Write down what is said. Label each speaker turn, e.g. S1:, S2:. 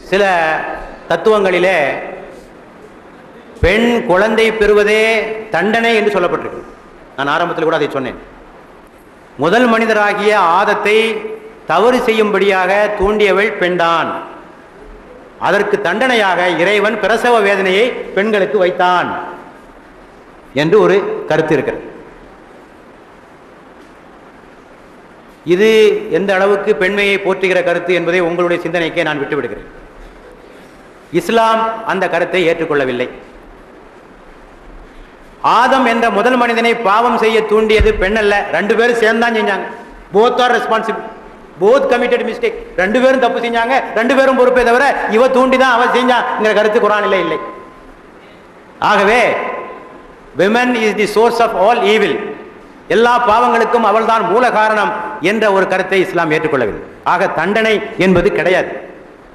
S1: சில தத்துவங்களிலே பெண் குழந்தை பெறுவதே தண்டனை என்று சொல்லப்பட்டிருக்கு. நான் ஆரம்பத்தில் கூட அதை சொன்னேன். முதல் மனிதராகிய ஆதத்தை தவறு செய்யும்படியாக தூண்டியவள் பெண்தான். அதற்கு தண்டனையாக இறைவன் பிரசவ வேதனையை பெண்களுக்கு வைத்தான் என்று ஒரு கருத்து இருக்கிறது. இது எந்த அளவுக்கு பெண்மையை போற்றுகிற கருத்து என்பதை உங்களுடைய சிந்தனைக்கே நான் விட்டுவிடுகிறேன். இஸ்லாம் அந்த கருத்தை ஏற்றுக்கொள்ளவில்லை. ஆதம் என்ற முதல் மனிதனை பாவம் செய்ய தூண்டியது பெண் அல்ல, ரெண்டு பேரும் சேர்ந்தான் செஞ்சாங்க. Both are responsible, both committed mistake. ரெண்டு பேரும் தப்பு செஞ்சாங்க, ரெண்டு பேரும் பொறுப்பே தவிர இவ தூண்டிதான் அவ செஞ்சாங்கிற கருத்து குர்ஆனிலே இல்லை. ஆகவே women is the source of all evil, எல்லா பாவங்களுக்கும் அவள்தான் மூல காரணம் என்ற ஒரு கருத்தை இஸ்லாம் ஏற்றுக்கொள்ளவில்லை. ஆக தண்டனை என்பது கிடையாது.